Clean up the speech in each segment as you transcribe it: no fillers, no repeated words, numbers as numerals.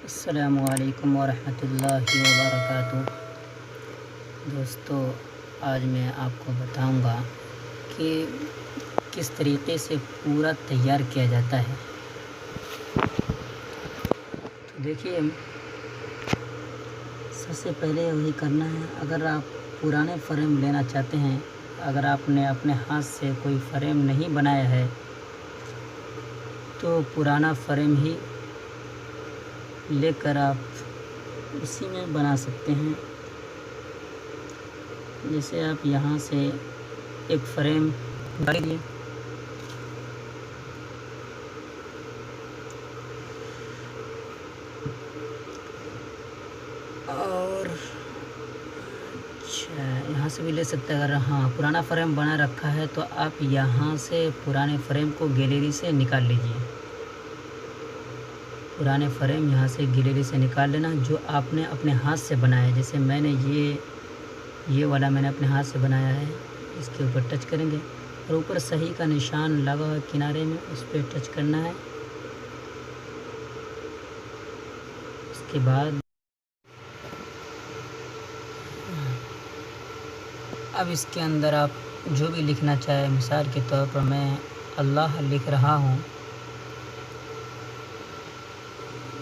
अस्सलामुअलैकुम वरहमतुल्लाहि वबरकातुह। दोस्तों, आज मैं आपको बताऊंगा कि किस तरीक़े से पूरा तैयार किया जाता है। तो देखिए, सबसे पहले वही करना है। अगर आप पुराने फ्रेम लेना चाहते हैं, अगर आपने अपने हाथ से कोई फ्रेम नहीं बनाया है तो पुराना फ्रेम ही लेकर आप इसी में बना सकते हैं। जैसे आप यहाँ से एक फ्रेम डालिए, और यहाँ से भी ले सकते हैं। अगर पुराना फ्रेम बना रखा है तो आप यहाँ से पुराने फ्रेम को गैलरी से निकाल लीजिए। पुराने फ्रेम यहाँ से गैलरी से निकाल लेना जो आपने अपने हाथ से बनाया है। जैसे मैंने ये वाला मैंने अपने हाथ से बनाया है। इसके ऊपर टच करेंगे और ऊपर सही का निशान लगा हुआ किनारे में, उस पर टच करना है। उसके बाद अब इसके अंदर आप जो भी लिखना चाहे, मिसाल के तौर पर मैं अल्लाह लिख रहा हूँ,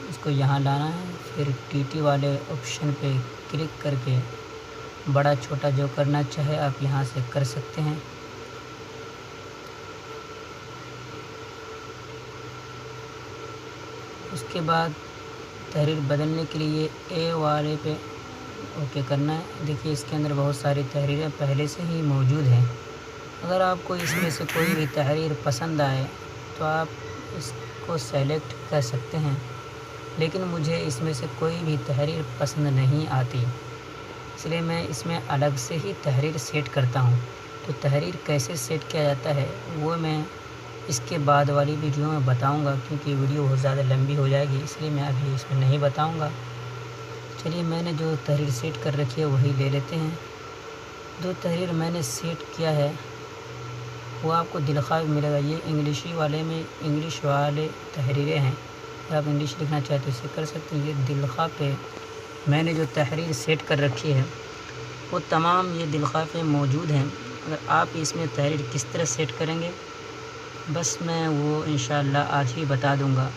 इसको यहाँ लाना है। फिर टीटी वाले ऑप्शन पे क्लिक करके बड़ा छोटा जो करना चाहे आप यहाँ से कर सकते हैं। उसके बाद तहरीर बदलने के लिए ए वाले पे ओके करना है। देखिए, इसके अंदर बहुत सारी तहरीरें पहले से ही मौजूद हैं। अगर आपको इसमें से कोई भी तहरीर पसंद आए तो आप इसको सेलेक्ट कर सकते हैं, लेकिन मुझे इसमें से कोई भी तहरीर पसंद नहीं आती, इसलिए मैं इसमें अलग से ही तहरीर सेट करता हूँ। तो तहरीर कैसे सेट किया जाता है वो मैं इसके बाद वाली वीडियो में बताऊँगा, क्योंकि वीडियो बहुत ज़्यादा लंबी हो जाएगी, इसलिए मैं अभी इसमें नहीं बताऊँगा। चलिए, मैंने जो तहरीर सेट कर रखी है वही ले लेते हैं। जो तहरीर मैंने सेट किया है वो आपको दिलख्वाह मिलेगा। ये इंग्लिशी वाले में इंग्लिश वाले तहरीरें हैं। अगर आप इंग्लिश लिखना चाहें तो इसे कर सकते हैं। ये दिलख्वाह पे मैंने जो तहरीर सेट कर रखी है वो तमाम ये दिलख्वाह पे मौजूद हैं। अगर आप इसमें तहरीर किस तरह सेट करेंगे बस मैं वो इंशाअल्लाह आज ही बता दूंगा।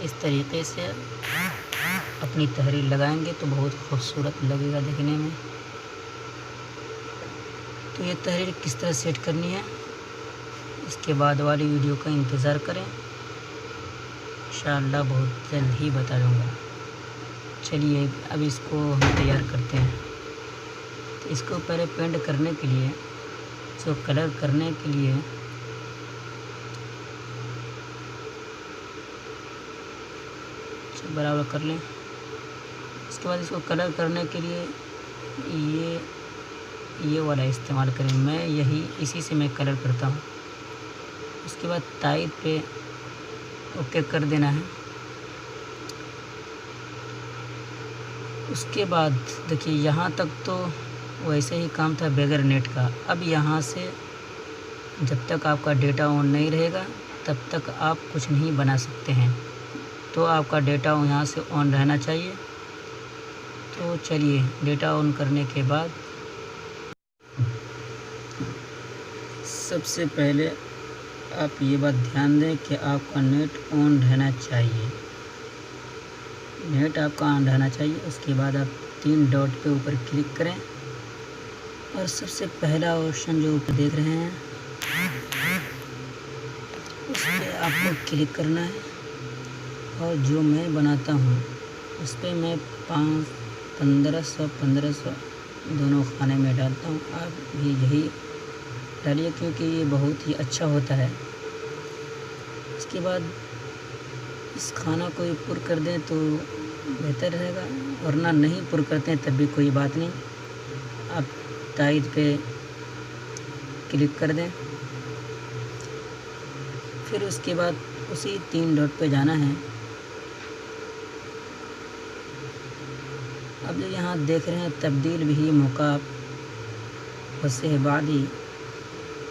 इस तरीक़े से अपनी तहरीर लगाएंगे तो बहुत खूबसूरत लगेगा देखने में। तो ये तहरीर किस तरह सेट करनी है इसके बाद वाली वीडियो का इंतज़ार करें, इंशाअल्लाह बहुत जल्द ही बता दूंगा। चलिए, अब इसको हम तैयार करते हैं। तो इसको पहले पेंट करने के लिए, इसको कलर करने के लिए बराबर कर लें। इसके बाद इसको कलर करने के लिए ये वाला इस्तेमाल करें। मैं इसी से मैं कलर करता हूँ। उसके बाद तारीख पे ओके कर देना है। उसके बाद देखिए, यहाँ तक तो वैसे ही काम था बगैर नेट का। अब यहाँ से जब तक आपका डेटा ऑन नहीं रहेगा तब तक आप कुछ नहीं बना सकते हैं। तो आपका डेटा यहाँ से ऑन रहना चाहिए। तो चलिए, डेटा ऑन करने के बाद सबसे पहले आप ये बात ध्यान दें कि आपका नेट ऑन रहना चाहिए। नेट आपका ऑन रहना चाहिए। उसके बाद आप 3 डॉट पे ऊपर क्लिक करें और सबसे पहला ऑप्शन जो ऊपर देख रहे हैं उस पर आपको क्लिक करना है। और जो मैं बनाता हूँ उस पर मैं 1500 दोनों खाने में डालता हूँ। आप भी यही डालिए क्योंकि ये बहुत ही अच्छा होता है। इसके बाद इस खाना को पुर कर दें तो बेहतर रहेगा, वरना नहीं पुर करते हैं तब भी कोई बात नहीं। आप तारीख पे क्लिक कर दें। फिर उसके बाद उसी 3 डॉट पे जाना है। अब जो यहाँ देख रहे हैं तब्दील भी मौका उससे बाद ही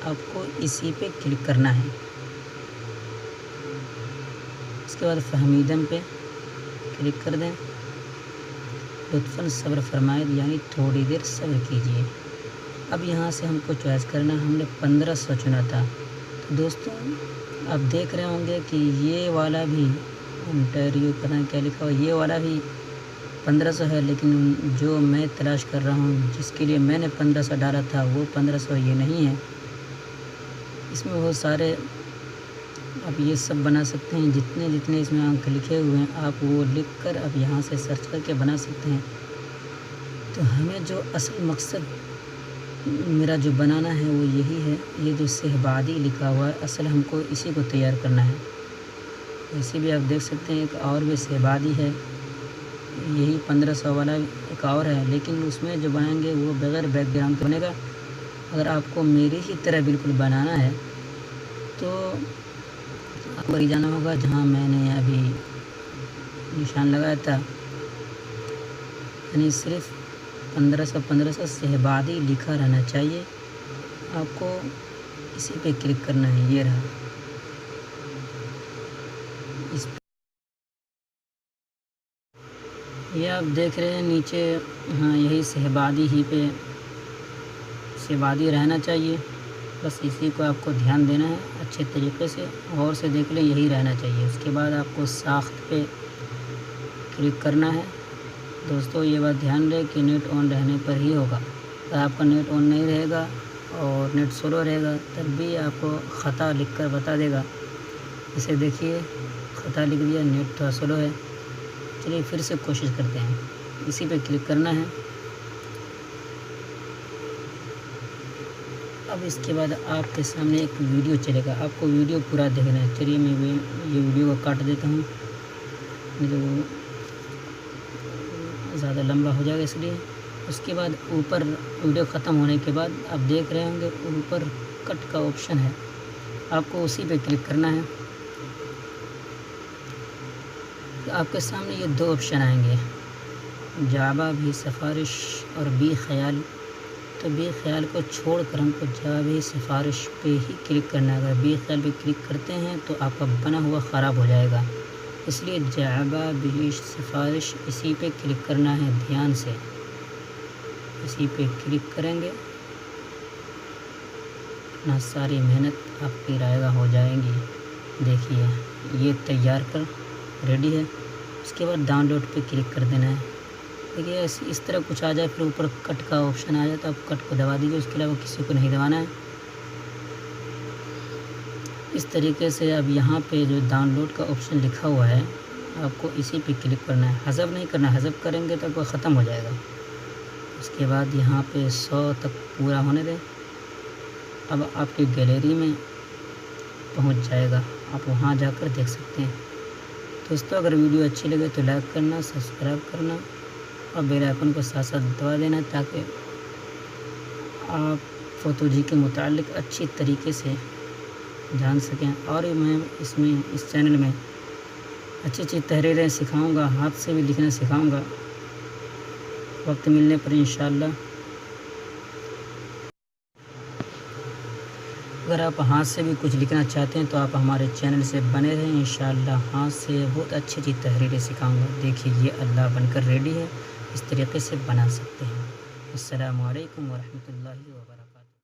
आपको इसी पे क्लिक करना है। उसके बाद फ़हमीदन पे क्लिक कर दें। लुत्फ़न सब्र फरमाए यानी थोड़ी देर सब्र कीजिए। अब यहाँ से हमको चॉइस करना, हमने 1500 चुना था। तो दोस्तों आप देख रहे होंगे कि ये वाला भी इंटरव्यू पता नहीं क्या लिखा हुआ, ये वाला भी 1500 है, लेकिन जो मैं तलाश कर रहा हूँ जिसके लिए मैंने 1500 डाला था वो 1500 ये नहीं है। इसमें बहुत सारे आप ये सब बना सकते हैं, जितने जितने इसमें अंक लिखे हुए हैं आप वो लिख कर अब यहाँ से सर्च करके बना सकते हैं। तो हमें जो असल मकसद मेरा जो बनाना है वो यही है, ये जो सहबादी लिखा हुआ है असल हमको इसी को तैयार करना है। इसी भी आप देख सकते हैं एक और भी सहबादी है, यही 1500 वाला एक और है, लेकिन उसमें जो बनाएंगे वो बग़ैर बैकग्राउंड के बनेगा। अगर आपको मेरी ही तरह बिल्कुल बनाना है तो आपको जाना होगा जहाँ मैंने अभी निशान लगाया था, यानी सिर्फ 1500 सहबादी लिखा रहना चाहिए। आपको इसी पे क्लिक करना है, ये रहा इस ये आप देख रहे हैं नीचे, हाँ यही सहबादी ही पे सहबादी रहना चाहिए। बस इसी को आपको ध्यान देना है अच्छे तरीके से, और से देख लें यही रहना चाहिए। उसके बाद आपको साख्त पे क्लिक करना है। दोस्तों ये बात ध्यान रहे कि नेट ऑन रहने पर ही होगा। अगर आपका नेट ऑन नहीं रहेगा और नेट स्लो रहेगा तब भी आपको ख़ता लिख कर बता देगा। इसे देखिए ख़ता लिख दिया, नेट थोड़ा स्लो है। चलिए फिर से कोशिश करते हैं, इसी पे क्लिक करना है। अब इसके बाद आपके सामने एक वीडियो चलेगा, आपको वीडियो पूरा देखना है। चलिए मैं ये वीडियो को काट देता हूँ, जो ज़्यादा लंबा हो जाएगा इसलिए। उसके बाद ऊपर वीडियो ख़त्म होने के बाद आप देख रहे होंगे ऊपर कट का ऑप्शन है, आपको उसी पे क्लिक करना है। तो आपके सामने ये दो ऑप्शन आएंगे, जावा भी सिफारिश और बी ख्याल। तो बी ख्याल को छोड़कर हमको जावा भी सिफारिश पे ही क्लिक करना है। अगर बी ख्याल पे क्लिक करते हैं तो आपका बना हुआ ख़राब हो जाएगा, इसलिए जावा भी सिफारिश इसी पे क्लिक करना है। ध्यान से इसी पे क्लिक करेंगे, इतना सारी मेहनत आपकी रायगा हो जाएगी। देखिए ये तैयार कर रेडी है। उसके बाद डाउनलोड पे क्लिक कर देना है। देखिए इस तरह कुछ आ जाए, फिर ऊपर कट का ऑप्शन आ जाए तो आप कट को दबा दीजिए, उसके अलावा किसी को नहीं दबाना है। इस तरीके से अब यहाँ पे जो डाउनलोड का ऑप्शन लिखा हुआ है आपको इसी पे क्लिक करना है। हज़फ नहीं करना, हज़फ करेंगे तो ख़त्म हो जाएगा। उसके बाद यहाँ पे 100 तक पूरा होने दें। अब आपकी गैलरी में पहुँच जाएगा, आप वहाँ जाकर देख सकते हैं। दोस्तों अगर वीडियो अच्छी लगे तो लाइक करना, सब्सक्राइब करना और बेल आइकन को साथ साथ दबा देना, ताकि आप फोटोजी के मुतालिक अच्छी तरीके से जान सकें। और मैं इस चैनल में अच्छी अच्छी तहरीरें सिखाऊंगा, हाथ से भी लिखना सिखाऊंगा वक्त मिलने पर इंशाअल्लाह। अगर आप हाथ से भी कुछ लिखना चाहते हैं तो आप हमारे चैनल से बने रहें। इंशाअल्लाह हाथ से बहुत अच्छी अच्छी तहरीरें सिखाऊंगा। देखिए ये अल्लाह बनकर रेडी है, इस तरीके से बना सकते हैं। अस्सलामु अलैकुम वरहमतुल्लाहि